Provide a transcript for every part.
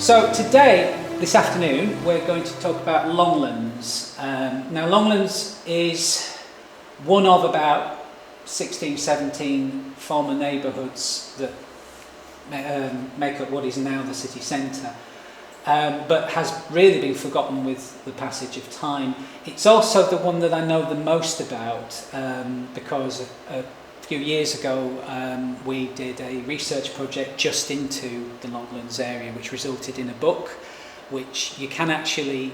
So today, this afternoon, we're going to talk about Longlands. Now Longlands is one of about 16, 17 former neighbourhoods that make up what is now the city centre, but has really been forgotten with the passage of time. It's also the one that I know the most about because a few years ago we did a research project just into the Longlands area, which resulted in a book which you can actually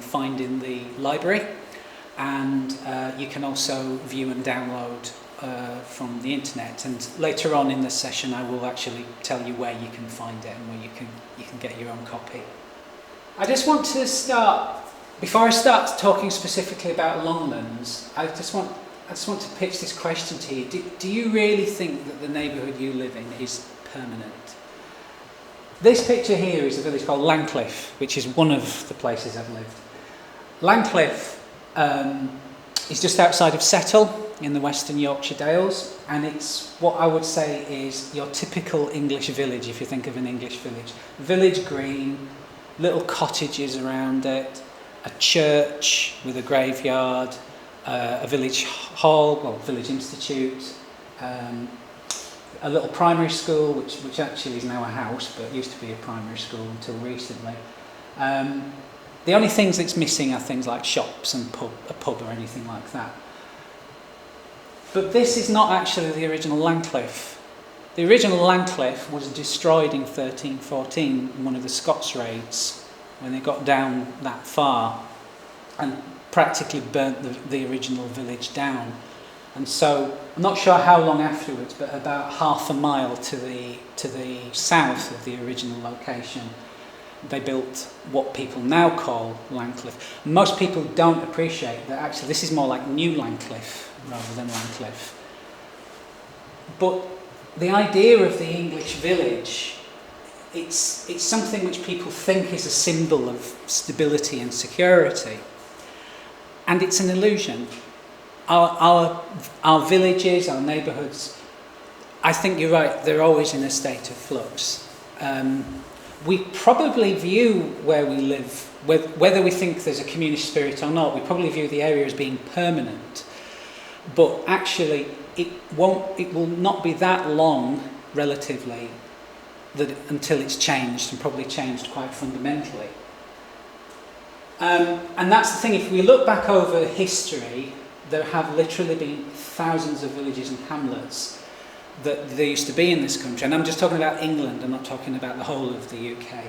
find in the library, and you can also view and download from the internet. And later on in the session I will actually tell you where you can find it and where you can get your own copy. I just want to start, before I start talking specifically about Longlands, I just want to pitch this question to you. Do you really think that the neighbourhood you live in is permanent? This picture here is a village called Langcliffe, which is one of the places I've lived. Langcliffe is just outside of Settle in the Western Yorkshire Dales, and it's what I would say is your typical English village, if you think of an English village. Village green, little cottages around it, a church with a graveyard, a village hall, well, village institute, a little primary school, which actually is now a house, but used to be a primary school until recently. The only things that's missing are things like shops and a pub or anything like that. But this is not actually the original Langcliffe. The original Langcliffe was destroyed in 1314 in one of the Scots raids, when they got down that far and practically burnt the original village down. And so I'm not sure how long afterwards, but about half a mile to the south of the original location, they built what people now call Langcliffe. Most people don't appreciate that actually this is more like New Langcliffe rather than Langcliffe. But the idea of the English village, it's something which people think is a symbol of stability and security. And it's an illusion. Our villages, our neighbourhoods, I think you're right, they're always in a state of flux. We probably view where we live, whether we think there's a community spirit or not, we probably view the area as being permanent. But actually, it will not be that long, relatively, until it's changed, and probably changed quite fundamentally. And that's the thing, if we look back over history, there have literally been thousands of villages and hamlets that there used to be in this country, and I'm just talking about England, I'm not talking about the whole of the UK,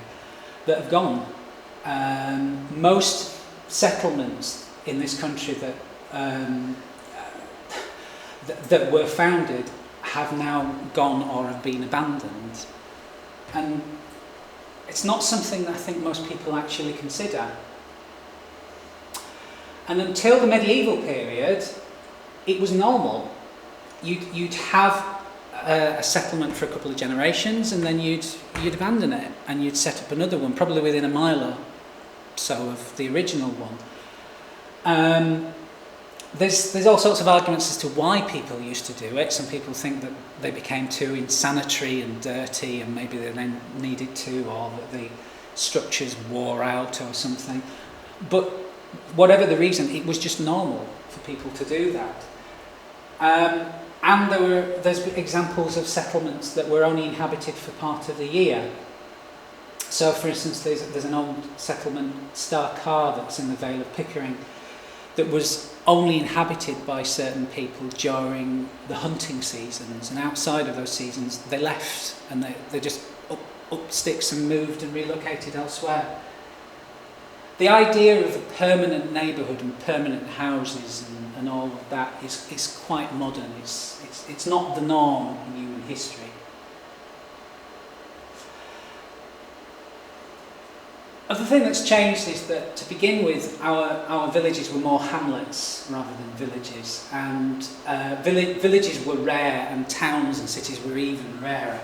that have gone. Most settlements in this country that were founded have now gone or have been abandoned. And it's not something that I think most people actually consider. And until the medieval period, it was normal. You'd have a settlement for a couple of generations, and then you'd abandon it, and you'd set up another one, probably within a mile or so of the original one. There's all sorts of arguments as to why people used to do it. Some people think that they became too insanitary and dirty, and maybe they then needed to, or that the structures wore out or something. But whatever the reason, it was just normal for people to do that. And there's examples of settlements that were only inhabited for part of the year. So, for instance, there's an old settlement, Star Car, that's in the Vale of Pickering, that was only inhabited by certain people during the hunting seasons, and outside of those seasons they left, and they just up sticks and moved and relocated elsewhere. The idea of a permanent neighbourhood and permanent houses and all of that is quite modern. It's not the norm in human history. Other thing that's changed is that, to begin with, our villages were more hamlets rather than villages, and villages were rare, and towns and cities were even rarer.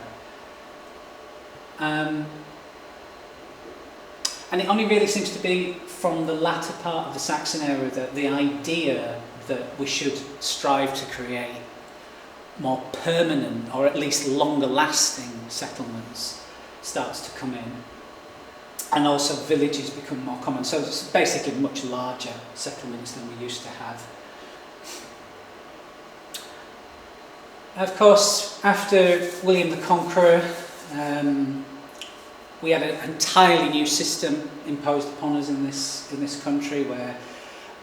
And it only really seems to be from the latter part of the Saxon era that the idea that we should strive to create more permanent, or at least longer lasting settlements starts to come in. and also villages become more common. So it's basically much larger settlements than we used to have. Of course, after William the Conqueror, we had an entirely new system imposed upon us in this country, where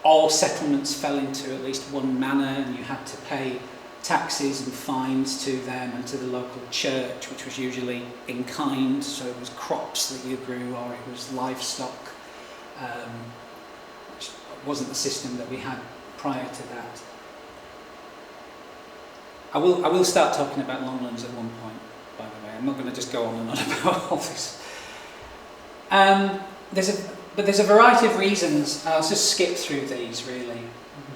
all settlements fell into at least one manor, and you had to pay taxes and fines to them and to the local church, which was usually in kind, so it was crops that you grew or it was livestock, which wasn't the system that we had prior to that. I will start talking about Longlands at one point, by the way. I'm not going to just go on and on about all this. But there's a variety of reasons. I'll just skip through these really.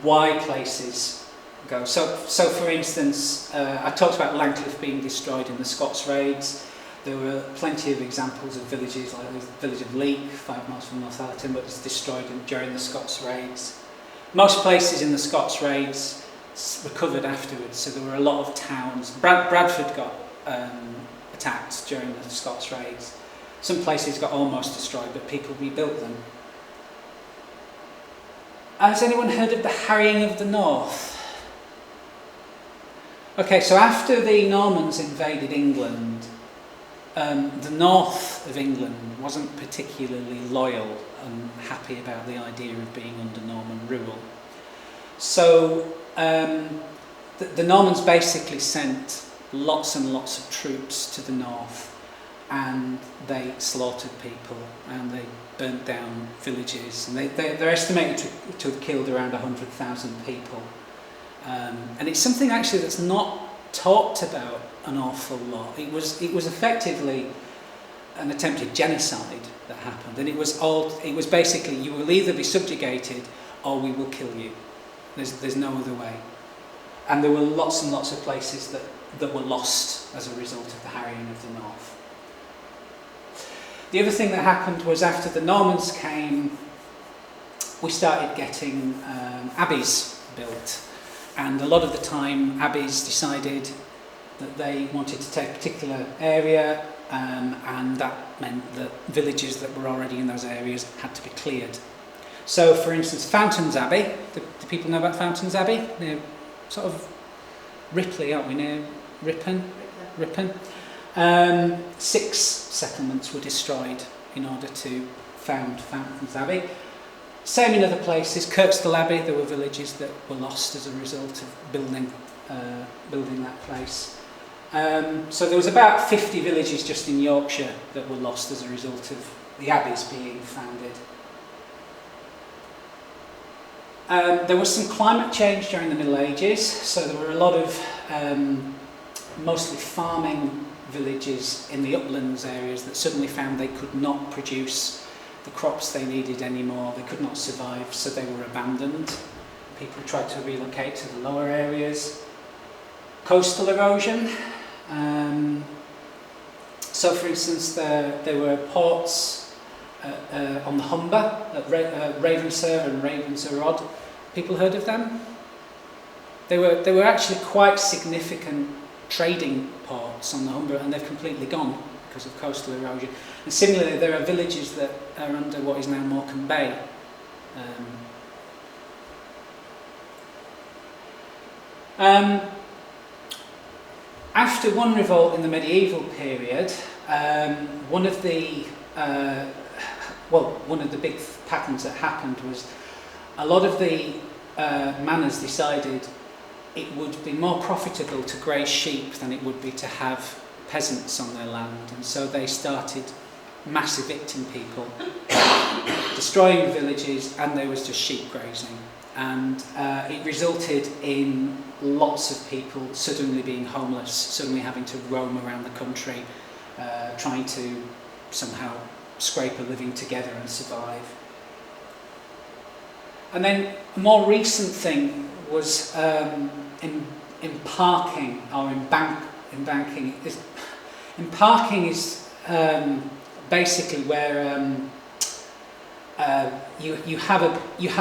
Why places go. So for instance, I talked about Langcliffe being destroyed in the Scots raids. There were plenty of examples of villages, like the village of Leek, 5 miles from Northallerton, but was destroyed during the Scots raids. Most places in the Scots raids recovered afterwards, so there were a lot of towns. Bradford got attacked during the Scots raids. Some places got almost destroyed, but people rebuilt them. Has anyone heard of the harrying of the North? Okay, so after the Normans invaded England, the north of England wasn't particularly loyal and happy about the idea of being under Norman rule. So the Normans basically sent lots and lots of troops to the north, and they slaughtered people and they burnt down villages, and they're estimated to have killed around 100,000 people. And it's something actually that's not talked about an awful lot. It was effectively an attempted genocide that happened, and it was basically, you will either be subjugated or we will kill you. There's no other way. And there were lots and lots of places that were lost as a result of the harrying of the north. The other thing that happened was, after the Normans came, we started getting abbeys built. And a lot of the time, abbeys decided that they wanted to take a particular area, and that meant that villages that were already in those areas had to be cleared. So, for instance, Fountains Abbey. Do people know about Fountains Abbey? Near sort of Ripley, aren't we? Near Ripon. 6 settlements were destroyed in order to found Fountains Abbey. Same in other places. Kirkstall Abbey, there were villages that were lost as a result of building that place. So there was about 50 villages just in Yorkshire that were lost as a result of the abbeys being founded. There was some climate change during the Middle Ages, so there were a lot of mostly farming villages in the uplands areas that suddenly found they could not produce the crops they needed anymore. They could not survive, so they were abandoned. People tried to relocate to the lower areas. Coastal erosion. So, for instance, there were ports on the Humber at Ravensir and Ravensir Rod. People heard of them? They were actually quite significant trading ports on the Humber, and they've completely gone because of coastal erosion. And similarly, there are villages that are under what is now Morecambe Bay. After one revolt in the medieval period, one of the big patterns that happened was a lot of the manors decided it would be more profitable to graze sheep than it would be to have peasants on their land, and so they started mass evicting people, destroying villages, and there was just sheep grazing, and it resulted in lots of people suddenly being homeless, suddenly having to roam around the country, trying to somehow scrape a living together and survive. And then a more recent thing was in parking or embanking. Emparking is basically where you have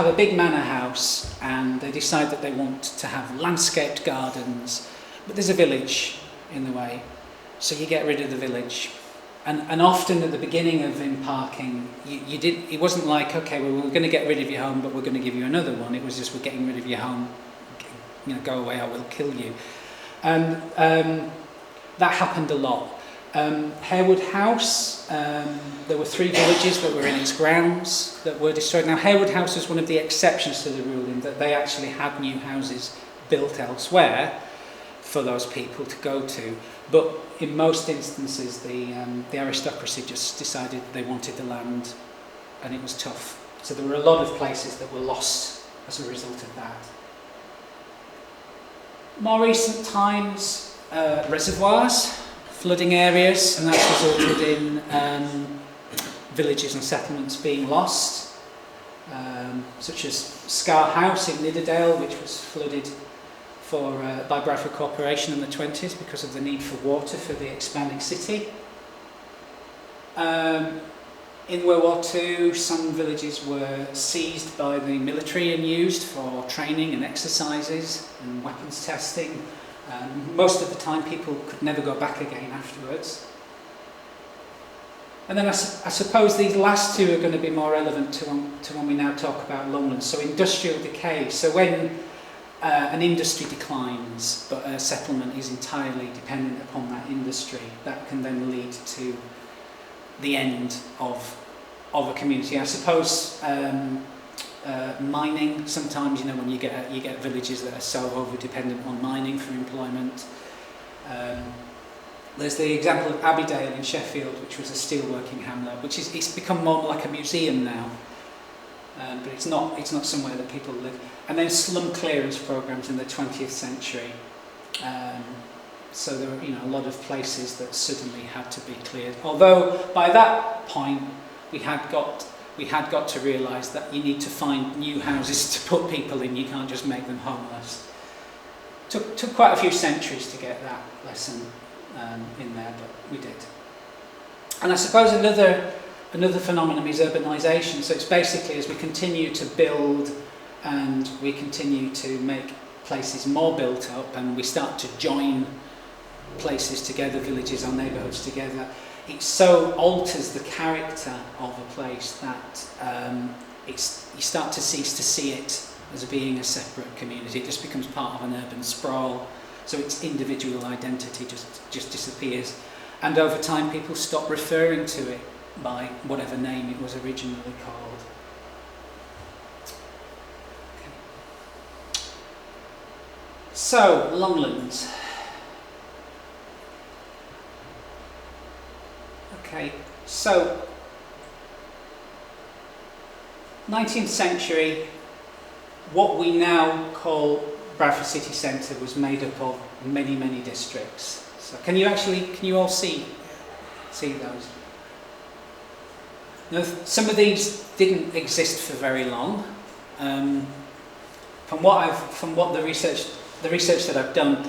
a big manor house, and they decide that they want to have landscaped gardens, but there's a village in the way, so you get rid of the village. And often at the beginning of in parking, it wasn't like, okay, well, we're going to get rid of your home, but we're going to give you another one. It was just, we're getting rid of your home, go away or we'll kill you. And that happened a lot. Harewood House, there were 3 villages that were in its grounds that were destroyed. Now, Harewood House was one of the exceptions to the rule in that they actually had new houses built elsewhere for those people to go to. But in most instances, the aristocracy just decided they wanted the land, and it was tough. So there were a lot of places that were lost as a result of that. More recent times, reservoirs, flooding areas, and that's resulted in villages and settlements being lost, such as Scar House in Nidderdale, which was flooded by Bradford Corporation in the 20s because of the need for water for the expanding city. In World War II, some villages were seized by the military and used for training and exercises and weapons testing. Most of the time people could never go back again afterwards. And then I suppose these last 2 are going to be more relevant to when we now talk about Longlands. So industrial decay. So when an industry declines, but a settlement is entirely dependent upon that industry, that can then lead to the end of a community. I suppose mining, sometimes, when you get villages that are so over-dependent on mining for employment. There's the example of Abbeydale in Sheffield, which was a steelworking hamlet, which it's become more like a museum now. But it's not somewhere that people live. And then slum clearance programs in the 20th century. So there were a lot of places that suddenly had to be cleared. Although by that point we had got to realise that you need to find new houses to put people in. You can't just make them homeless. Took quite a few centuries to get that lesson in there, but we did. And I suppose another phenomenon is urbanisation. So it's basically as we continue to build and we continue to make places more built up and we start to join places together, villages or neighbourhoods together, it so alters the character of a place that you start to cease to see it as being a separate community. It just becomes part of an urban sprawl. So its individual identity just disappears. And over time people stop referring to it by whatever name it was originally called. Okay. So, Longlands. Okay, so 19th century, what we now call Bradford City Centre was made up of many, many districts. So can you all see those? Now, some of these didn't exist for very long. From what the research that I've done,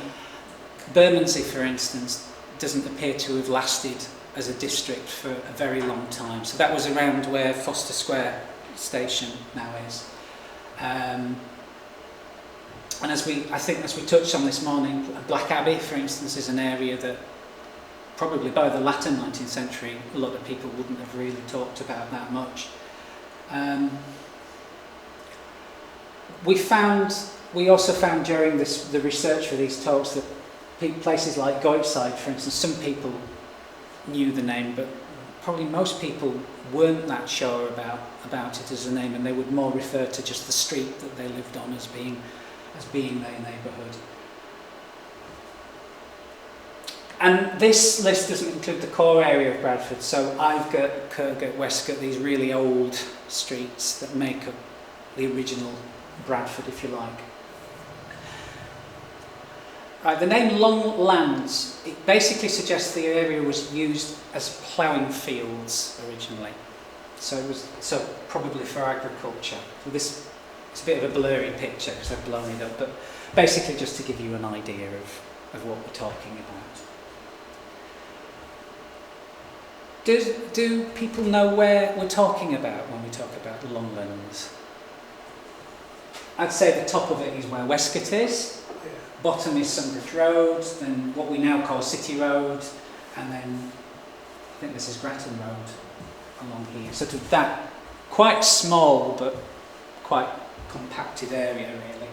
Bermondsey, for instance, doesn't appear to have lasted as a district for a very long time. So that was around where Foster Square station now is. And as we touched on this morning, Black Abbey, for instance, is an area that probably by the latter 19th century, a lot of people wouldn't have really talked about that much. We also found during the research for these talks that places like Goitside, for instance, some people knew the name, but probably most people weren't that sure about it as a name, and they would more refer to just the street that they lived on as being their neighbourhood. And this list doesn't include the core area of Bradford, so Ivegate, Kirkgate, Westgate, these really old streets that make up the original Bradford, if you like. Right, the name Longlands, it basically suggests the area was used as ploughing fields originally. So it was probably for agriculture. So it's a bit of a blurry picture because I've blown it up, but basically just to give you an idea of what we're talking about. Do people know where we're talking about when we talk about Longlands? I'd say the top of it is where Westgate is. Bottom is Sunbridge Road, then what we now call City Road, and then think this is Grattan Road along here. Sort of that quite small but quite compacted area really.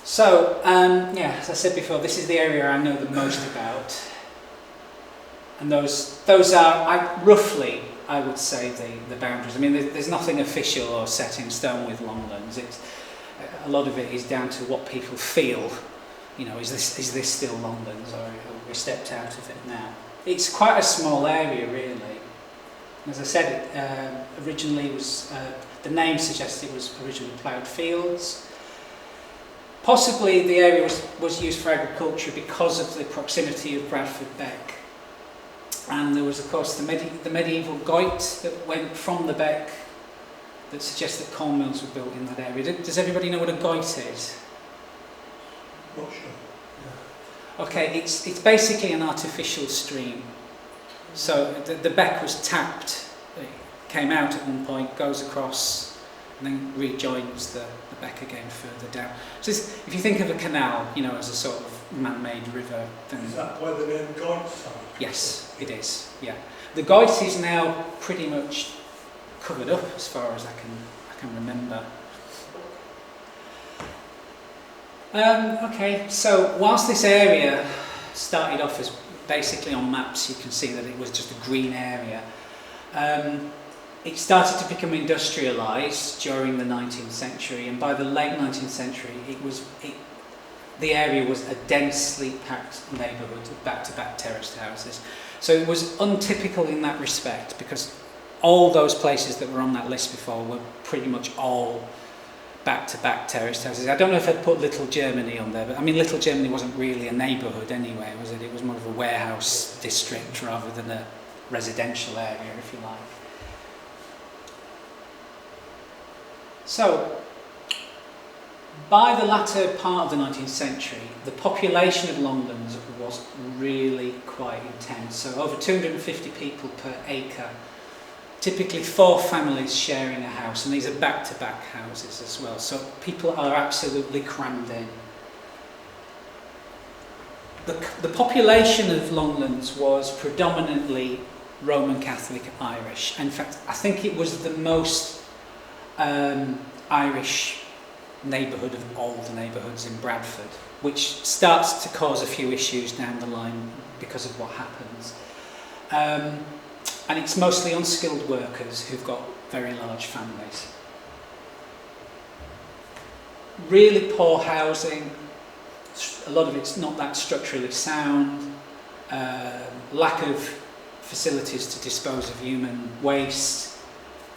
So yeah, as I said before, this is the area I know the most about, and those are roughly, I would say, the boundaries. I mean, there's nothing official or set in stone with Longlands. A lot of it is down to what people feel. You know, is this still Longlands, or have we stepped out of it now? It's quite a small area, really. As I said, it originally was the name suggests it was originally ploughed fields. Possibly the area was used for agriculture because of the proximity of Bradford Beck. And there was, of course, the medieval goit that went from the beck that suggests that corn mills were built in that area. Does everybody know what a goit is? Not sure. Yeah. Okay, it's basically an artificial stream. So the beck was tapped, it came out at one point, goes across, and then rejoins the beck again further down. So if you think of a canal, you know, as a sort of man-made river, then... Is that where the name Goit started? Yes, it is, yeah. The goit is now pretty much covered up as far as I can remember. Okay, so whilst this area started off as basically on maps, you can see that it was just a green area. It started to become industrialised during the 19th century, and by the late 19th century, the area was a densely packed neighbourhood of back-to-back terraced houses. So it was untypical in that respect, because all those places that were on that list before were pretty much all back-to-back terraced houses. I don't know if I'd put Little Germany on there, but I mean, Little Germany wasn't really a neighbourhood anyway, was it? It was more of a warehouse district rather than a residential area, if you like. So, by the latter part of the 19th century, the population of Longlands was really quite intense. So over 250 people per acre, typically 4 families sharing a house, and these are back-to-back houses as well. So people are absolutely crammed in. The population of Longlands was predominantly Roman Catholic Irish. In fact, I think it was the most Irish neighbourhood of all the neighbourhoods in Bradford, which starts to cause a few issues down the line because of what happens. And it's mostly unskilled workers who've got very large families. Really poor housing, a lot of it's not that structurally sound, lack of facilities to dispose of human waste,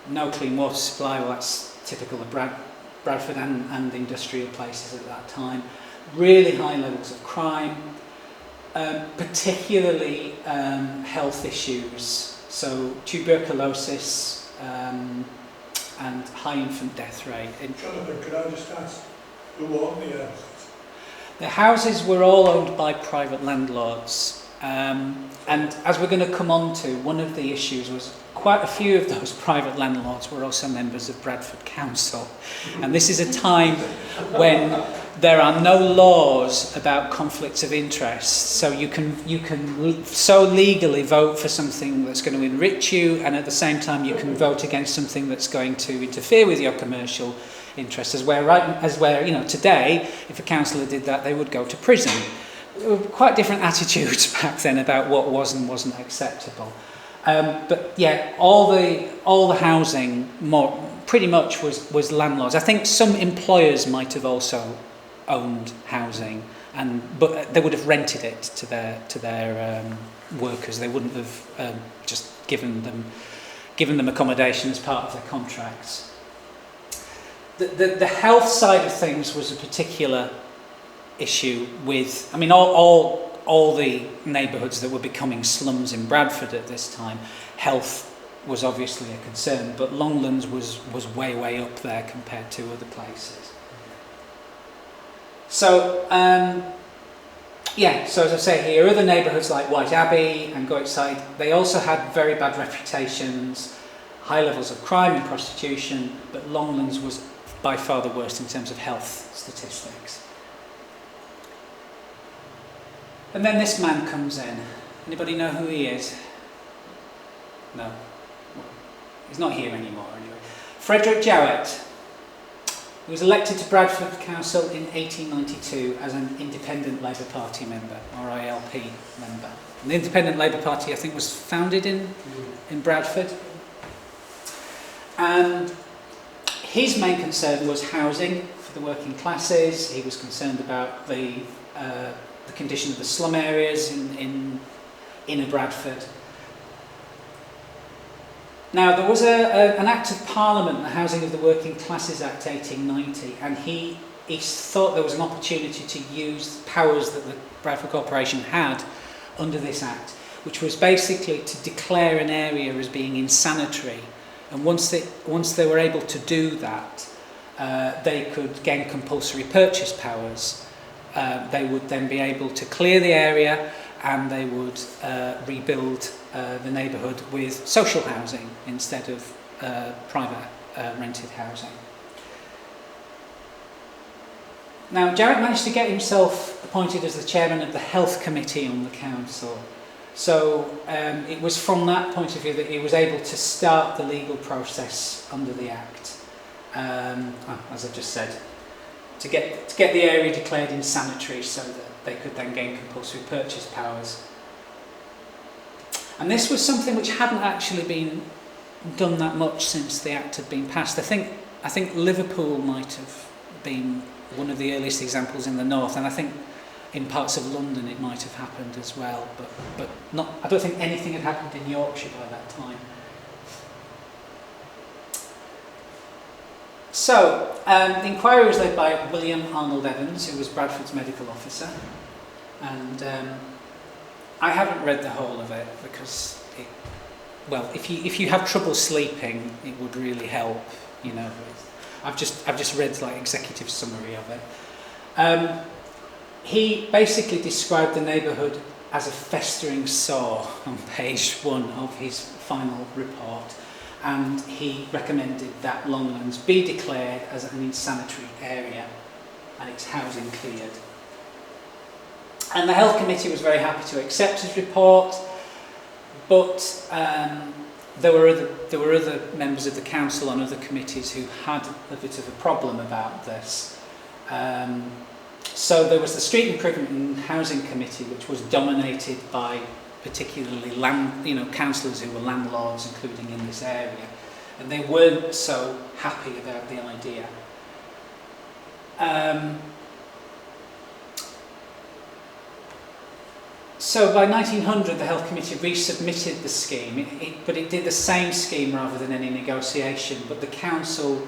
no clean water supply. Well, that's typical of Bradford and industrial places at that time. Really high levels of crime, particularly health issues, so tuberculosis and high infant death rate. Jonathan, could I just ask, who owned the houses? The houses were all owned by private landlords, and as we're going to come on to, one of the issues was quite a few of those private landlords were also members of Bradford Council, and this is a time when there are no laws about conflicts of interest, so you can so legally vote for something that's going to enrich you, and at the same time you can vote against something that's going to interfere with your commercial interests. As where you know, today, if a councillor did that, they would go to prison. There were quite different attitudes back then about what was and wasn't acceptable. But yeah, all the housing pretty much was landlords. I think some employers might have also owned housing, but they would have rented it to their workers. They wouldn't have just given them accommodation as part of their contracts. The health side of things was a particular issue with, I mean, all the neighbourhoods that were becoming slums in Bradford at this time, health was obviously a concern, but Longlands was way up there compared to other places. So, so as I say here, other neighbourhoods like White Abbey and Goitside, they also had very bad reputations, high levels of crime and prostitution, but Longlands was by far the worst in terms of health statistics. And then this man comes in, Anybody know who he is? No. He's not here anymore anyway. Frederick Jowett. He was elected to Bradford Council in 1892 as an Independent Labour Party member, RILP member. And the Independent Labour Party, I think, was founded in Bradford. And his main concern was housing for the working classes. He was concerned about the condition of the slum areas in inner Bradford. Now, there was an Act of Parliament, the Housing of the Working Classes Act 1890, and he thought there was an opportunity to use powers that the Bradford Corporation had under this Act, which was basically to declare an area as being insanitary. And once they were able to do that, they could gain compulsory purchase powers. They would then be able to clear the area, and they would rebuild the neighbourhood with social housing instead of private rented housing. Now, Jarrett managed to get himself appointed as the chairman of the Health Committee on the council. So it was from that point of view that he was able to start the legal process under the Act, as I've just said, to get the area declared insanitary so that they could then gain compulsory purchase powers. And this was something which hadn't actually been done that much since the Act had been passed. I think Liverpool might have been one of the earliest examples in the north, and I think in parts of London it might have happened as well, but not. I don't think anything had happened in Yorkshire by that time. So, the inquiry was led by William Arnold Evans, who was Bradford's medical officer, and I haven't read the whole of it because, if you have trouble sleeping, it would really help. You know, I've just read like executive summary of it. He basically described the neighbourhood as a festering sore on page 1 of his final report, and he recommended that Longlands be declared as an insanitary area and its housing cleared. And the Health Committee was very happy to accept his report, but there were other members of the council and other committees who had a bit of a problem about this. So there was the Street Improvement and Housing Committee, which was dominated by particularly councillors who were landlords, including in this area, and they weren't so happy about the idea. So by 1900, the Health Committee resubmitted the scheme, but it did the same scheme rather than any negotiation, but the council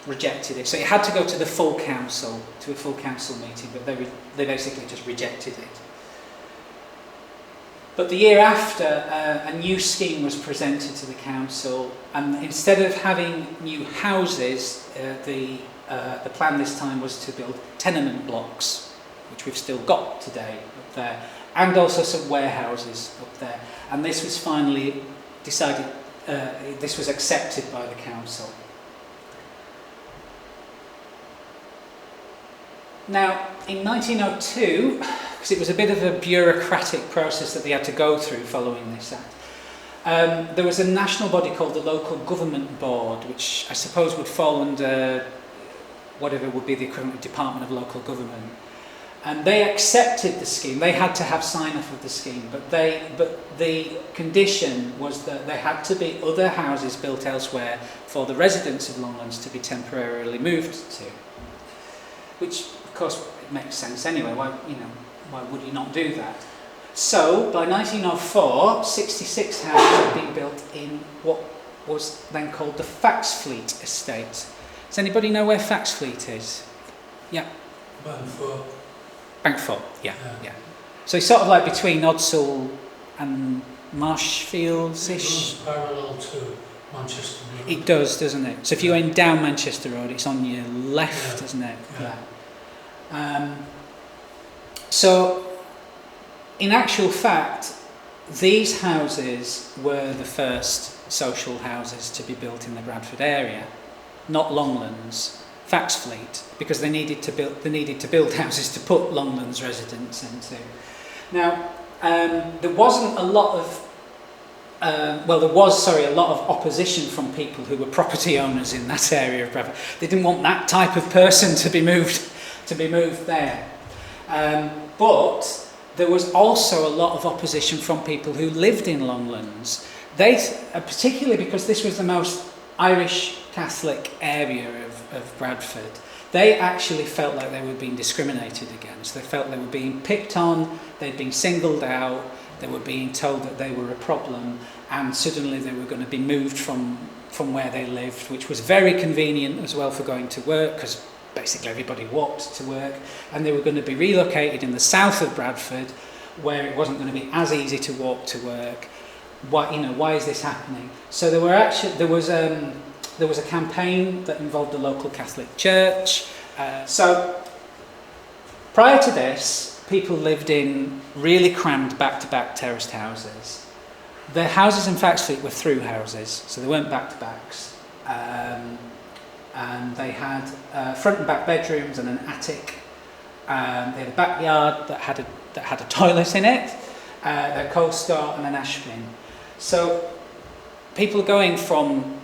rejected it. So it had to go to the full council, to a full council meeting, but they basically just rejected it. But the year after, a new scheme was presented to the council, and instead of having new houses, the plan this time was to build tenement blocks, which we've still got today up there, and also some warehouses up there. And this was finally decided, this was accepted by the council. Now, in 1902, because it was a bit of a bureaucratic process that they had to go through following this act, there was a national body called the Local Government Board, which I suppose would fall under whatever would be the equivalent of Department of Local Government. And they accepted the scheme. They had to have sign-off of the scheme, but the condition was that there had to be other houses built elsewhere for the residents of Longlands to be temporarily moved to. Which, of course, it makes sense anyway. Why would you not do that? So, by 1904, 66 houses had been built in what was then called the Faxfleet estate. Does anybody know where Faxfleet is? Yeah. Bankford, yeah. So it's sort of like between Odsall and Marshfields-ish. It runs parallel to Manchester Road. It does, doesn't it? So if you went down Manchester Road, it's on your left, isn't it? Yeah. So, in actual fact, these houses were the first social houses to be built in the Bradford area, not Longlands. Faxfleet, because they needed to build houses to put Longlands residents into. Now, there wasn't a lot of there was a lot of opposition from people who were property owners in that area of Bradford. They didn't want that type of person to be moved there. But there was also a lot of opposition from people who lived in Longlands. They, particularly because this was the most Irish Catholic area of Bradford, they actually felt like they were being discriminated against. They felt they were being picked on, they'd been singled out, they were being told that they were a problem, and suddenly they were going to be moved from where they lived, which was very convenient as well for going to work, because basically everybody walked to work, and they were going to be relocated in the south of Bradford, where it wasn't going to be as easy to walk to work. Why is this happening? So there was a campaign that involved the local Catholic Church. So prior to this, people lived in really crammed back-to-back terraced houses. The houses in Flaxfleet were through houses, so they weren't back-to-backs. And they had front and back bedrooms and an attic. They had a backyard that had a toilet in it, a coal store and an ash bin. So people going from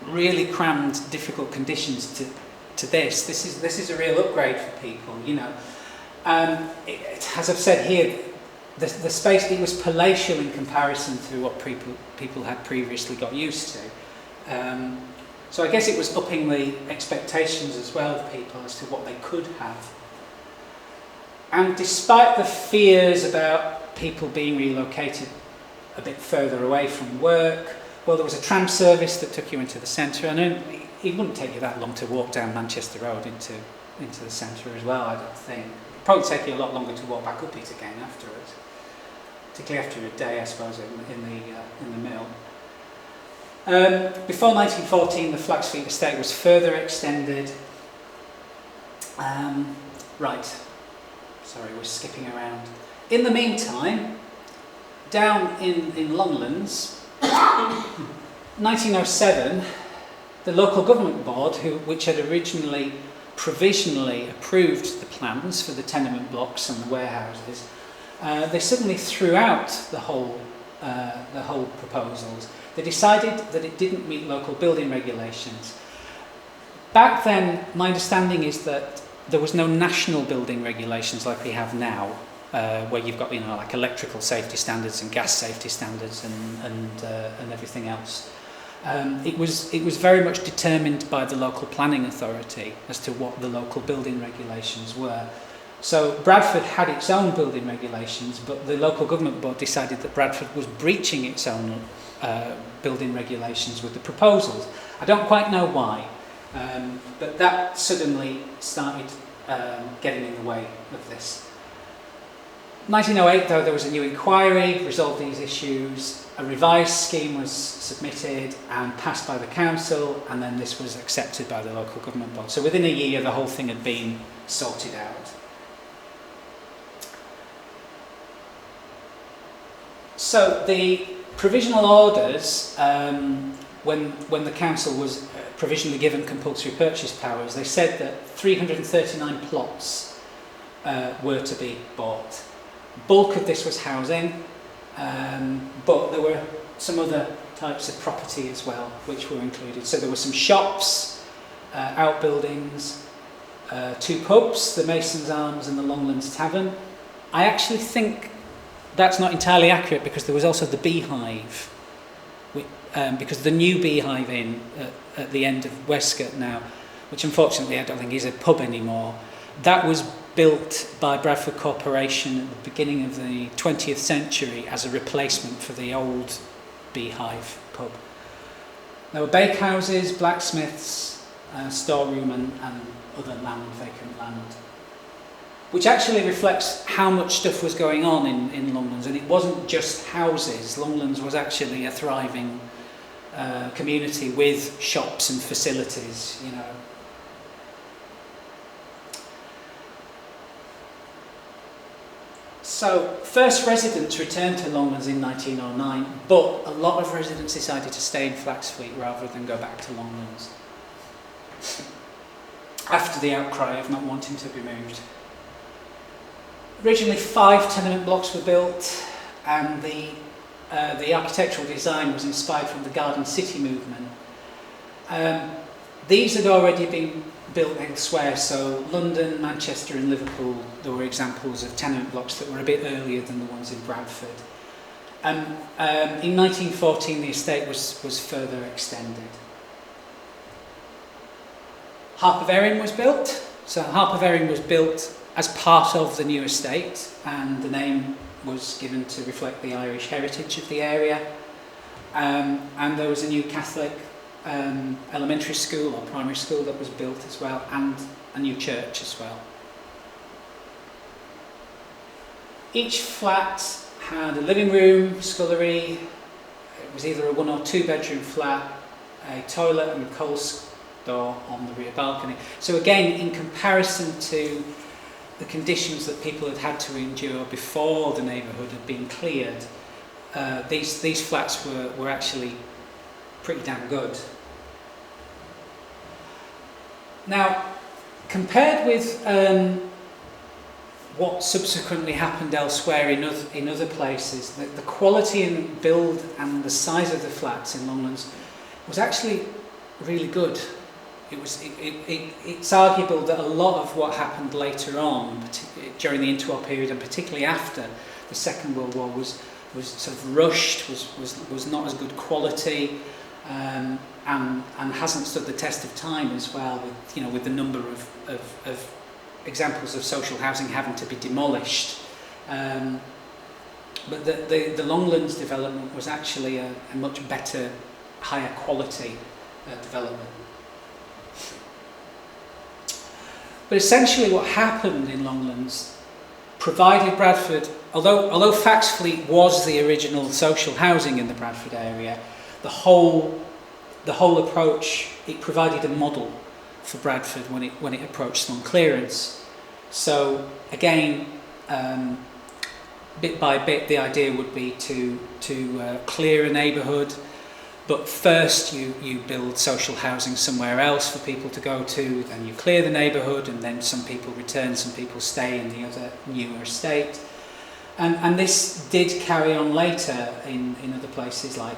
really crammed, difficult conditions to this is a real upgrade for people, you know. As I've said here, the space, it was palatial in comparison to what people had previously got used to. So I guess it was upping the expectations as well of people as to what they could have. And despite the fears about people being relocated a bit further away from work, well, there was a tram service that took you into the centre, and it wouldn't take you that long to walk down Manchester Road into the centre as well, I don't think. It'd probably take you a lot longer to walk back up it again afterwards, particularly after a day, I suppose, in the mill. Before 1914, the Flaxfleet estate was further extended. Right, sorry, we're skipping around. In the meantime, down in Longlands, 1907, the local government board, which had originally provisionally approved the plans for the tenement blocks and the warehouses, they suddenly threw out the whole proposals. They decided that it didn't meet local building regulations. Back then, my understanding is that there was no national building regulations like we have now, where you've got, like electrical safety standards and gas safety standards and everything else. It was very much determined by the local planning authority as to what the local building regulations were. So Bradford had its own building regulations, but the local government board decided that Bradford was breaching its own building regulations with the proposals. I don't quite know why, but that suddenly started getting in the way of this. 1908, though, there was a new inquiry, resolved these issues, a revised scheme was submitted and passed by the council, and then this was accepted by the local government board. So within a year, the whole thing had been sorted out. So the provisional orders, when the council was provisionally given compulsory purchase powers, they said that 339 plots were to be bought. Bulk of this was housing, but there were some other types of property as well which were included. So there were some shops, outbuildings, 2 pubs, the Mason's Arms and the Longlands Tavern. I actually think that's not entirely accurate, because there was also the Beehive, because the new Beehive Inn at the end of Westcott now, which unfortunately I don't think is a pub anymore, that was built by Bradford Corporation at the beginning of the 20th century as a replacement for the old Beehive pub. There were bakehouses, blacksmiths, storeroom and other land, vacant land, which actually reflects how much stuff was going on in Longlands. And it wasn't just houses. Longlands was actually a thriving community with shops and facilities, So, first residents returned to Longlands in 1909, but a lot of residents decided to stay in Flaxfleet rather than go back to Longlands, after the outcry of not wanting to be moved. Originally 5 tenement blocks were built, and the architectural design was inspired from the Garden City movement. These had already been built elsewhere, so London, Manchester and Liverpool, there were examples of tenement blocks that were a bit earlier than the ones in Bradford. In 1914 the estate was further extended. Harper Verin was built. So Harper Verin was built as part of the new estate, and the name was given to reflect the Irish heritage of the area. And there was a new Catholic elementary school or primary school that was built as well, and a new church as well. Each flat had a living room, scullery. It was either a 1 or 2 bedroom flat, a toilet and a coal door on the rear balcony. So again, in comparison to the conditions that people had had to endure before the neighbourhood had been cleared, these flats were actually pretty damn good. Now, compared with what subsequently happened elsewhere in other places, the quality and build and the size of the flats in Longlands was actually really good. It's arguable that a lot of what happened later on, during the interwar period and particularly after the Second World War, was sort of rushed, was not as good quality, and hasn't stood the test of time as well. With the number of examples of social housing having to be demolished, but the Longlands development was actually a much better, higher quality development. But essentially what happened in Longlands provided Bradford, although Faxfleet was the original social housing in the Bradford area, the whole approach, it provided a model for Bradford when it approached slum clearance. So again, bit by bit, the idea would be to clear a neighbourhood, but first you build social housing somewhere else for people to go to, then you clear the neighbourhood, and then some people return, some people stay in the other newer estate. And this did carry on later in other places like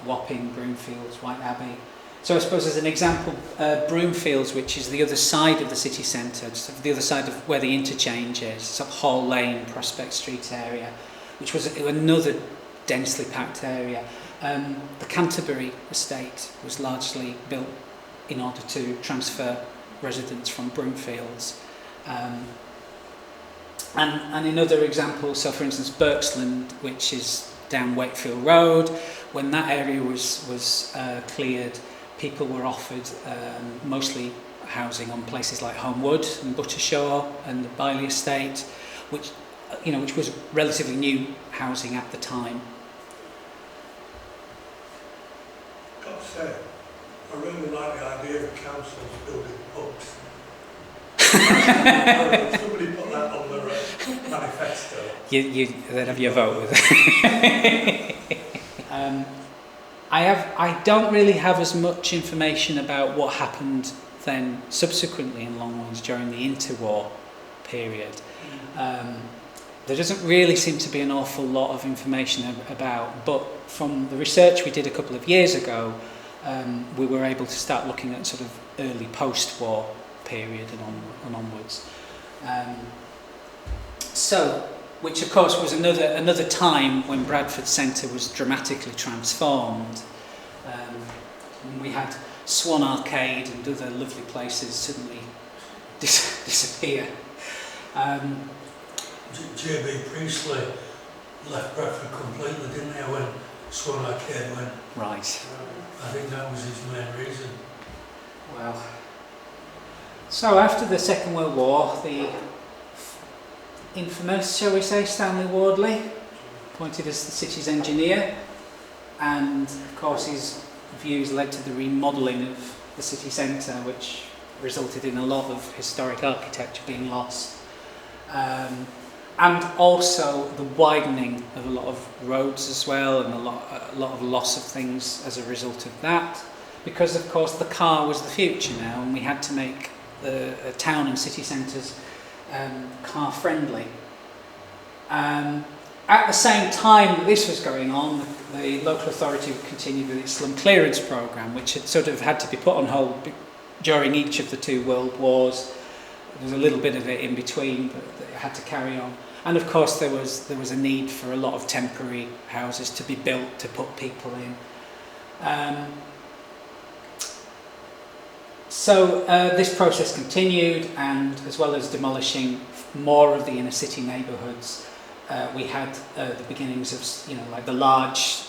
Wapping, Broomfields, White Abbey. So I suppose as an example, Broomfields, which is the other side of the city centre, the other side of where the interchange is, sort of Hall Lane, Prospect Street area, which was another densely packed area. The Canterbury estate was largely built in order to transfer residents from Broomfields. And in other examples, so for instance Berksland, which is down Wakefield Road, when that area was cleared, people were offered mostly housing on places like Homewood and Buttershaw and the Bailey estate, which was relatively new housing at the time. Got to say, I really like the idea of councils building pubs. Somebody put that on their manifesto. They'd have your vote with it. I don't really have as much information about what happened then subsequently in Longlands during the interwar period. There doesn't really seem to be an awful lot of information about, but from the research we did a couple of years ago, we were able to start looking at sort of early post-war period and onwards. Which of course was another time when Bradford Centre was dramatically transformed. We had Swan Arcade and other lovely places suddenly disappear. J.B. Priestley left Bradford completely, didn't he, when Swan Arcade went? Right. I think that was his main reason. Well, so after the Second World War, the infamous, shall we say, Stanley Wardley, appointed as the city's engineer, and of course his views led to the remodelling of the city centre, which resulted in a lot of historic architecture being lost, and also the widening of a lot of roads as well, and a lot of loss of things as a result of that, because of course the car was the future now, and we had to make the town and city centres car friendly. At the same time that this was going on, the local authority continued with its slum clearance programme, which had sort of had to be put on hold during each of the two world wars. There was a little bit of it in between, but it had to carry on. And of course there was a need for a lot of temporary houses to be built to put people in. So this process continued, and as well as demolishing more of the inner city neighbourhoods, we had the beginnings of, you know, like the large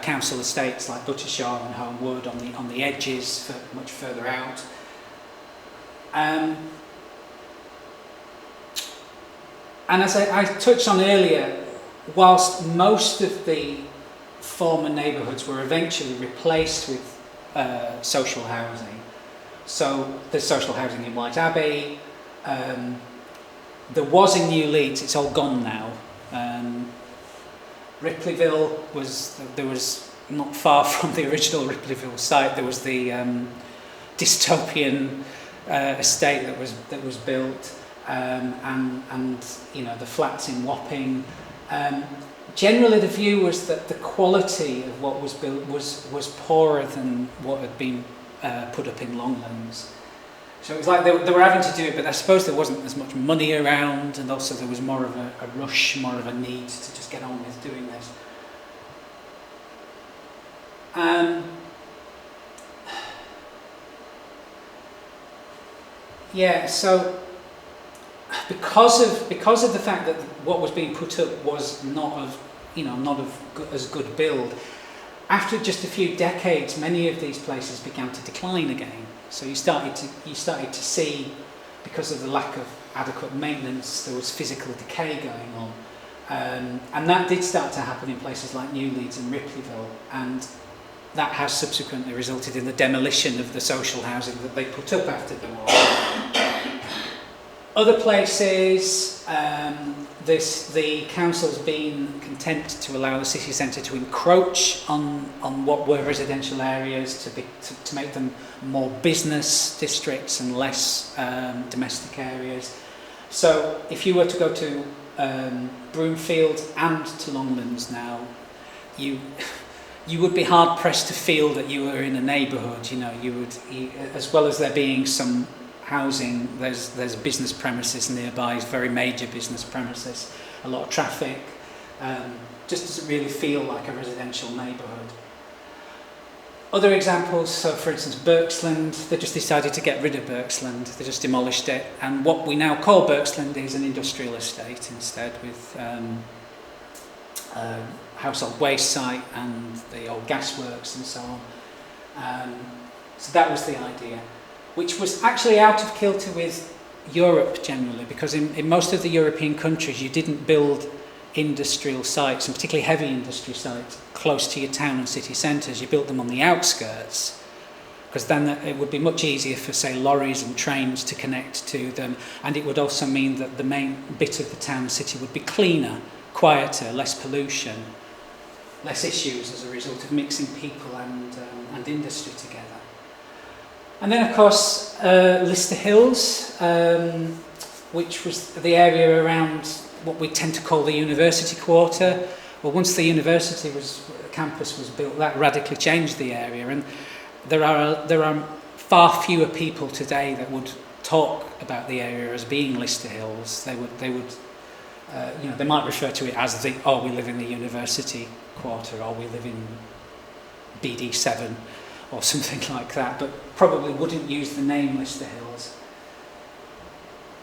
council estates like Buttershaw and Homewood on the edges, much further out. And as I touched on earlier, whilst most of the former neighbourhoods were eventually replaced with social housing, so there's social housing in White Abbey, there was in New Leeds, it's all gone now. Ripleyville there was not far from the original Ripleyville site, there was the dystopian estate that was built, and you know, the flats in Wapping. Generally the view was that the quality of what was built was poorer than what had been put up in Longlands. So it was like they were having to do it, but I suppose there wasn't as much money around, and also there was more of a rush, more of a need to just get on with doing this. Yeah, so because of the fact that what was being put up was not of as good build, after just a few decades, many of these places began to decline again. So you started to see, because of the lack of adequate maintenance, there was physical decay going on, and that did start to happen in places like New Leeds and Ripleyville, and that has subsequently resulted in the demolition of the social housing that they put up after the war. Other places, the council's been content to allow the city centre to encroach on what were residential areas to make them more business districts and less domestic areas. So if you were to go to Broomfield and to Longlands now, you would be hard pressed to feel that you were in a neighbourhood. You know, as well as there being some housing, there's business premises nearby, very major business premises, a lot of traffic, just doesn't really feel like a residential neighbourhood. Other examples, so for instance Berksland, they just decided to get rid of Berksland, they just demolished it, and what we now call Berksland is an industrial estate instead, with household waste site and the old gasworks and so on. So that was the idea, which was actually out of kilter with Europe generally, because in most of the European countries you didn't build industrial sites, and particularly heavy industry sites, close to your town and city centres. You built them on the outskirts, because then it would be much easier for, say, lorries and trains to connect to them, and it would also mean that the main bit of the town and city would be cleaner, quieter, less pollution, less issues as a result of mixing people and industry together. And then, of course, Lister Hills, which was the area around what we tend to call the university quarter. Well, once the university campus was built, that radically changed the area, and there are far fewer people today that would talk about the area as being Lister Hills. They would they might refer to it as we live in the university quarter, or we live in BD7 or something like that, but probably wouldn't use the name Lister Hills.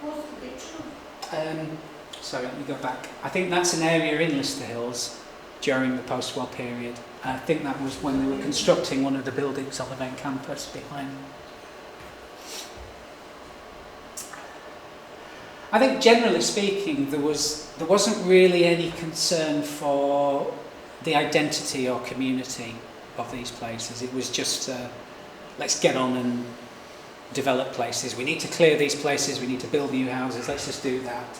What's the picture? So let me go back. I think that's an area in Lister Hills during the post-war period. I think that was when they were constructing one of the buildings on the main campus behind. I think generally speaking, there wasn't really any concern for the identity or community of these places. It was just let's get on and develop places. We need to clear these places, we need to build new houses, let's just do that.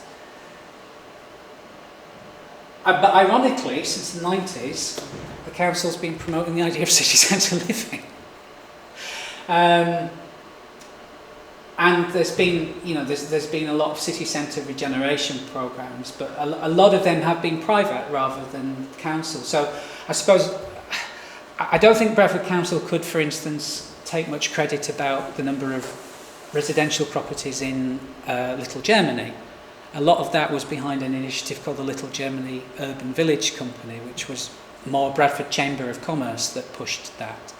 But ironically, since the 90s, the council's been promoting the idea of city centre living. and there's been, there's been a lot of city centre regeneration programmes, but a lot of them have been private rather than council. So I suppose, I don't think Bradford Council could, for instance, take much credit about the number of residential properties in Little Germany. A lot of that was behind an initiative called the Little Germany Urban Village Company, which was more Bradford Chamber of Commerce that pushed that.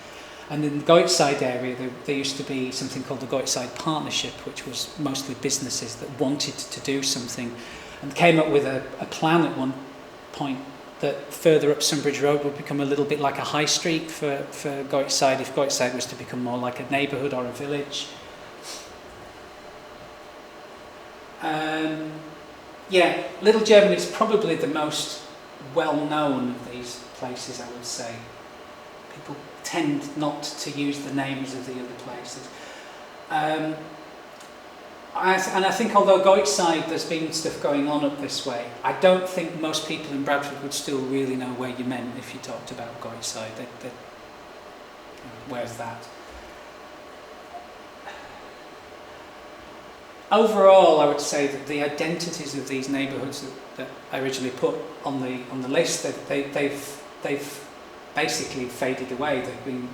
And in the Goitside area, there used to be something called the Goitside Partnership, which was mostly businesses that wanted to do something and came up with a plan at one point that further up Sunbridge Road would become a little bit like a high street for Goitside, if Goitside was to become more like a neighbourhood or a village. Little Germany is probably the most well-known of these places, I would say. People tend not to use the names of the other places. And I think although Goitside, there's been stuff going on up this way, I don't think most people in Bradford would still really know where you meant if you talked about Goitside. Where's that? Overall, I would say that the identities of these neighbourhoods that I originally put on the list, they've basically faded away.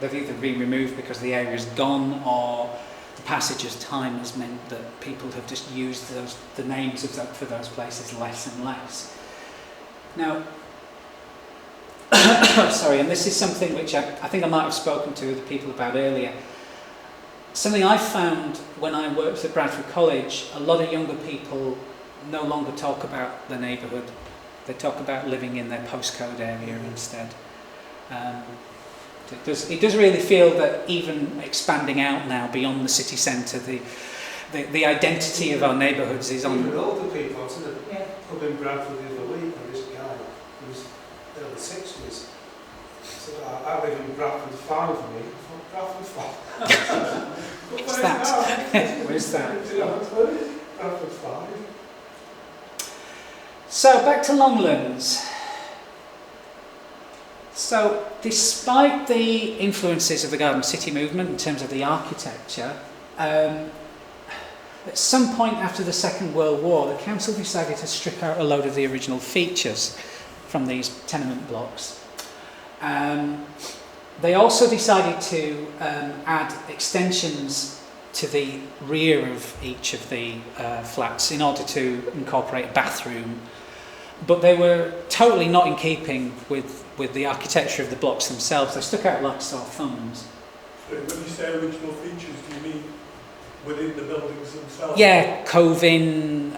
They've either been removed because the area's gone, or the passage of time has meant that people have just used the names for those places less and less. Now, sorry, and this is something which I think I might have spoken to the people about earlier. Something I found when I worked at Bradford College, a lot of younger people no longer talk about the neighbourhood. They talk about living in their postcode area instead. It does really feel that even expanding out now beyond the city centre, the identity of our neighbourhoods is on. Even older people, wasn't it? Yeah. Up in Bradford the other week, and this guy, who was in the 60s, said, I live in Bradford 5 for me. Bradford 5. What's that? Where's that? Bradford 5. So back to Longlands. So despite the influences of the Garden City movement in terms of the architecture, at some point after the Second World War, the council decided to strip out a load of the original features from these tenement blocks. They also decided to add extensions to the rear of each of the flats in order to incorporate a bathroom, but they were totally not in keeping with the architecture of the blocks themselves. They stuck out like sore thumbs. So when you say original features, do you mean within the buildings themselves? Yeah, coving,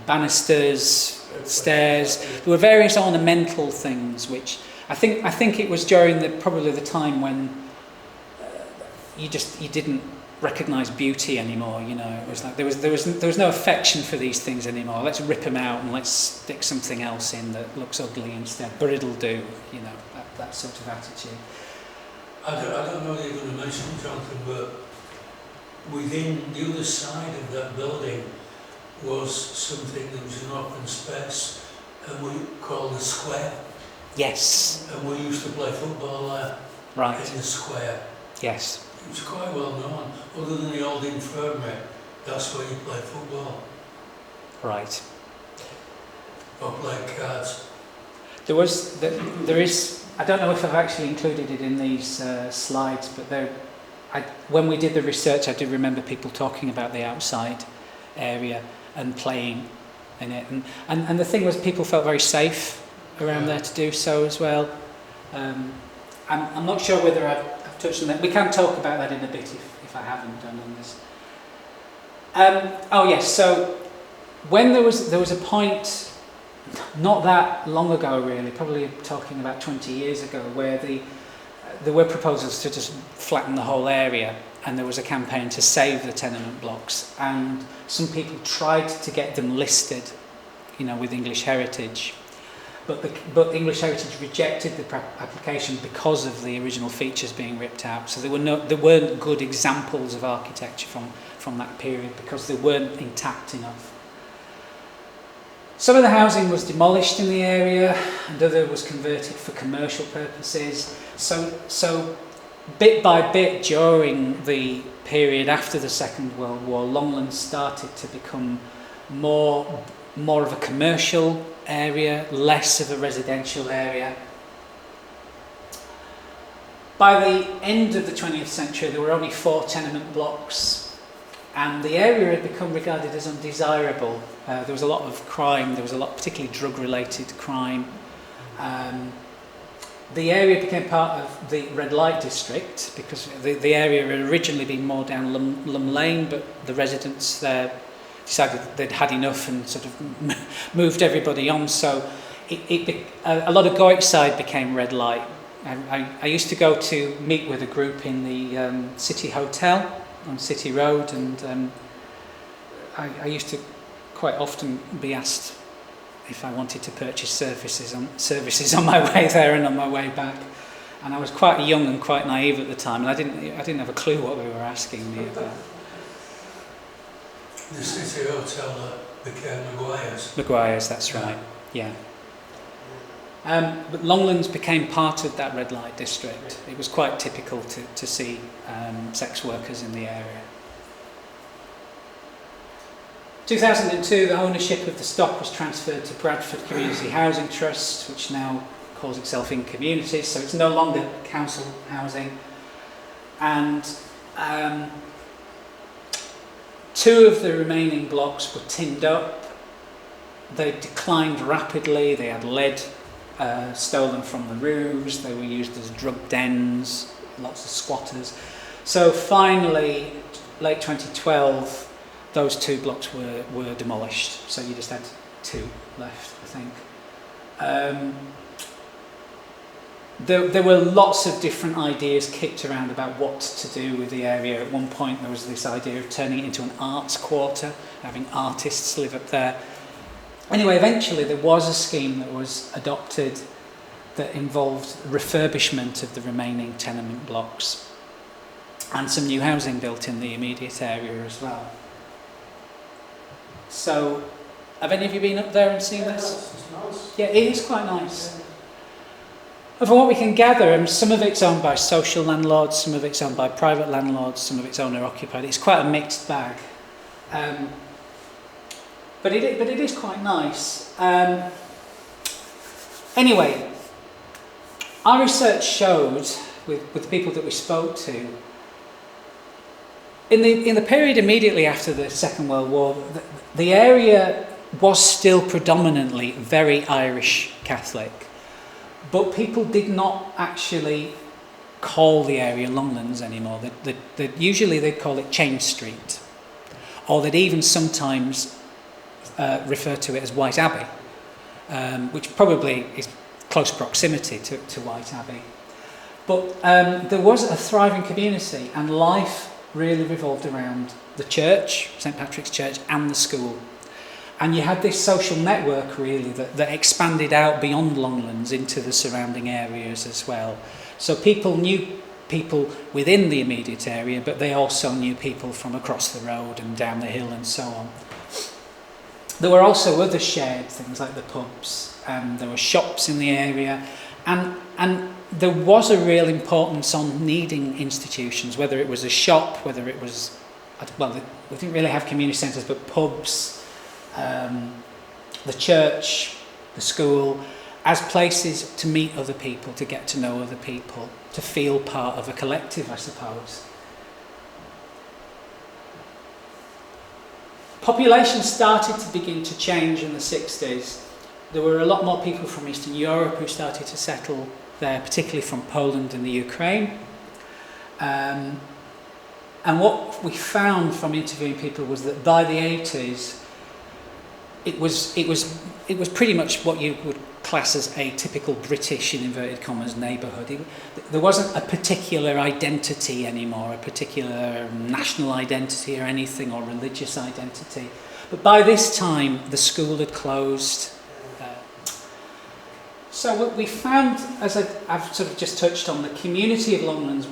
banisters, stairs. There were various ornamental things which I think it was during probably the time when you didn't recognise beauty anymore. It was like there was no affection for these things anymore. Let's rip them out and let's stick something else in that looks ugly instead, but it'll do. That sort of attitude. I don't know if you're going to mention it, Jonathan, but within the other side of that building was something that was an open space, and we called the square. Yes. And we used to play football there. Right. In the square. Yes. It was quite well known. Other than the old infirmary, that's where you play football. Right. Or play cards. There is. I don't know if I've actually included it in these slides, but when we did the research, I do remember people talking about the outside area and playing in it, and the thing was, people felt very safe around there to do so as well. I'm not sure whether I've touched on that. We can talk about that in a bit if I haven't done on this. Oh yes, so when there was a point not that long ago really, probably talking about 20 years ago, where there were proposals to just flatten the whole area, and there was a campaign to save the tenement blocks, and some people tried to get them listed, with English Heritage. But English Heritage rejected the application because of the original features being ripped out. So there weren't good examples of architecture from that period because they weren't intact enough. Some of the housing was demolished in the area, and other was converted for commercial purposes. So bit by bit during the period after the Second World War, Longlands started to become more of a commercial area, less of a residential area. By the end of the 20th century, there were only 4 tenement blocks, and the area had become regarded as undesirable. There was a lot of crime, there was a lot, particularly drug-related crime. The area became part of the red light district because the area had originally been more down Lum Lane, but the residents there decided they'd had enough and sort of moved everybody on. So a lot of Goitside became red light. I used to go to meet with a group in the City Hotel on City Road, and I used to quite often be asked if I wanted to purchase services on my way there and on my way back. And I was quite young and quite naive at the time, and I didn't have a clue what they were asking me about. The City Hotel that became Maguire's. Maguire's, that's right, yeah. But Longlands became part of that red light district. It was quite typical to see sex workers in the area. 2002, the ownership of the stock was transferred to Bradford Community Housing Trust, which now calls itself In Communities, so it's no longer council housing. And 2 of the remaining blocks were tinned up. They declined rapidly. They had lead stolen from the roofs. They were used as drug dens, lots of squatters. So finally, late 2012, those 2 blocks were demolished. So you just had 2 left, I think. There were lots of different ideas kicked around about what to do with the area. At one point there was this idea of turning it into an arts quarter, having artists live up there. Anyway, eventually there was a scheme that was adopted that involved refurbishment of the remaining tenement blocks and some new housing built in the immediate area as well. So, have any of you been up there and seen this? It's nice. Yeah, it is quite nice. And from what we can gather, some of it's owned by social landlords, some of it's owned by private landlords, some of it's owner-occupied. It's quite a mixed bag. But it is quite nice. Anyway, our research showed, with the people that we spoke to, in the period immediately after the Second World War, the area was still predominantly very Irish Catholic, but people did not actually call the area Longlands anymore. Usually they'd call it Change Street, or they'd even sometimes refer to it as White Abbey, which probably is close proximity to White Abbey. But there was a thriving community, and life really revolved around the church, St Patrick's Church, and the school. And you had this social network really that expanded out beyond Longlands into the surrounding areas as well. So people knew people within the immediate area, but they also knew people from across the road and down the hill and so on. There were also other shared things like the pubs, and there were shops in the area, and there was a real importance on needing institutions, whether it was a shop, whether it was, well, we didn't really have community centres, but pubs, the church, the school, as places to meet other people, to get to know other people, to feel part of a collective, I suppose. Population started to begin to change in the 60s. There were a lot more people from Eastern Europe who started to settle there, particularly from Poland and the Ukraine. And what we found from interviewing people was that by the 80s, it was pretty much what you would class as a typical British, in inverted commas, neighbourhood. There wasn't a particular identity anymore, a particular national identity or anything, or religious identity. But by this time, the school had closed. So what we found, as I've sort of just touched on, the community of Longlands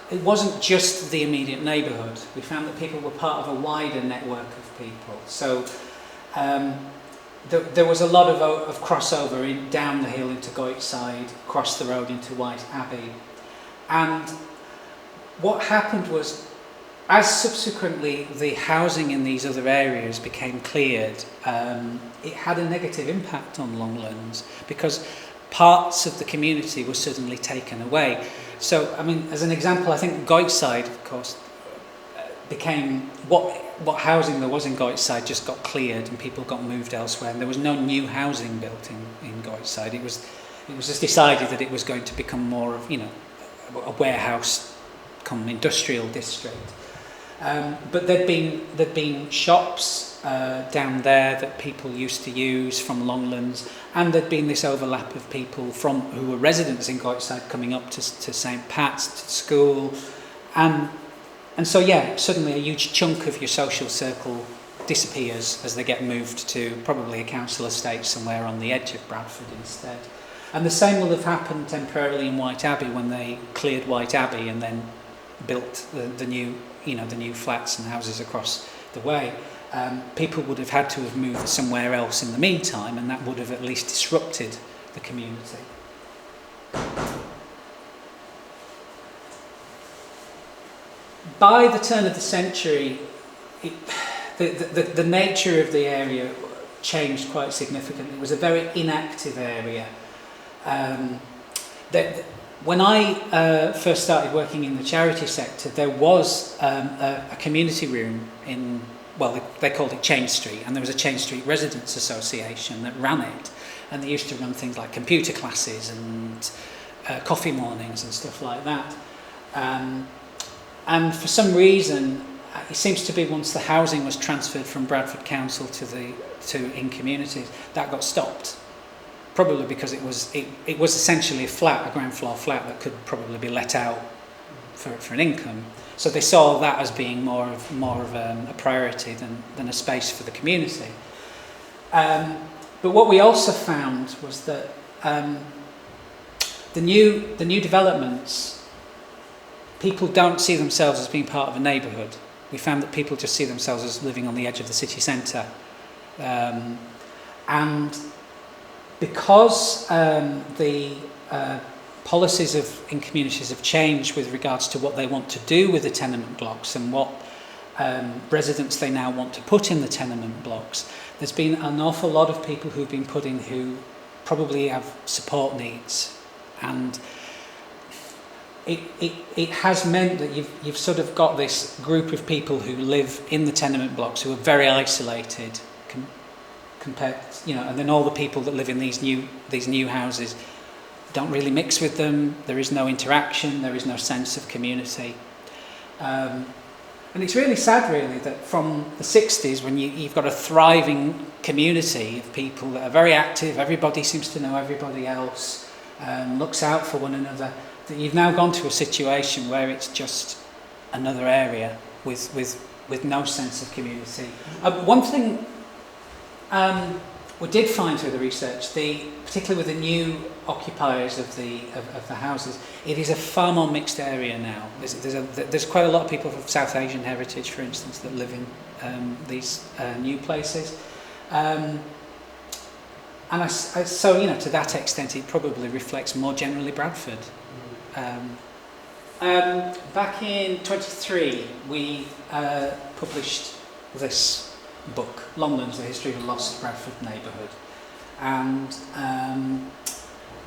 it wasn't just the immediate neighbourhood. We found that people were part of a wider network of people. So there was a lot of crossover down the hill into Goitside, across the road into White Abbey. And what happened was, as subsequently the housing in these other areas became cleared, it had a negative impact on Longlands because parts of the community were suddenly taken away. So, I mean, as an example, I think Goitside, of course, became what housing there was in Goitside just got cleared and people got moved elsewhere, and there was no new housing built in Goitside. It was just decided that it was going to become more of, you know, a warehouse come industrial district. But there'd been shops down there that people used to use from Longlands, and there'd been this overlap of people who were residents in Goitside coming up to St Pat's, to school, and so yeah, suddenly a huge chunk of your social circle disappears as they get moved to probably a council estate somewhere on the edge of Bradford instead. And the same will have happened temporarily in White Abbey when they cleared White Abbey and then built the new flats and houses across the way. People would have had to have moved somewhere else in the meantime, and that would have at least disrupted the community. By the turn of the century, the nature of the area changed quite significantly. It was a very inactive area. When I first started working in the charity sector, there was a community room in, well, they called it Change Street, and there was a Change Street Residents Association that ran it, and they used to run things like computer classes and coffee mornings and stuff like that. And for some reason, it seems to be once the housing was transferred from Bradford Council to in communities, that got stopped. Probably because it was essentially a ground floor flat that could probably be let out for an income. So they saw that as being more of a priority than a space for the community. But what we also found was that the new developments, people don't see themselves as being part of a neighbourhood. We found that people just see themselves as living on the edge of the city centre. And because the policies in communities have changed with regards to what they want to do with the tenement blocks and what residents they now want to put in the tenement blocks, there's been an awful lot of people who've been put in who probably have support needs. And it has meant that you've sort of got this group of people who live in the tenement blocks who are very isolated compared, you know, and then all the people that live in these new houses don't really mix with them. There is no interaction. There is no sense of community. And it's really sad, really, that from the 60s, when you've got a thriving community of people that are very active, everybody seems to know everybody else, looks out for one another, that you've now gone to a situation where it's just another area with no sense of community. One thing we did find through the research, particularly with the new occupiers of the houses, it is a far more mixed area now. There's quite a lot of people of South Asian heritage, for instance, that live in these new places. And so, you know, to that extent, it probably reflects more generally Bradford. Back in 23, we published this book, Longlands, The History of a Lost Bradford Neighbourhood. And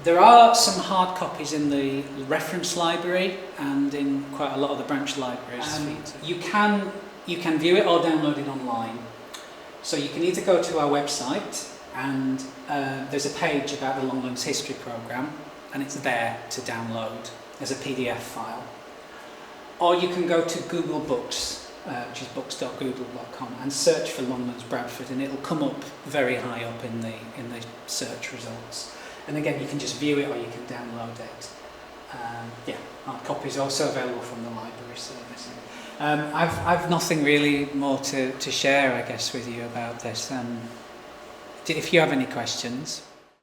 there are some hard copies in the reference library and in quite a lot of the branch libraries. You can view it or download it online. So you can either go to our website, and there's a page about the Longlands History Programme, and it's there to download as a PDF file. Or you can go to Google Books, which is books.google.com, and search for Longlands Bradford, and it'll come up very high up in the search results. And again, you can just view it or you can download it. Hard copies are also available from the library service. I've nothing really more to share, I guess, with you about this. If you have any questions.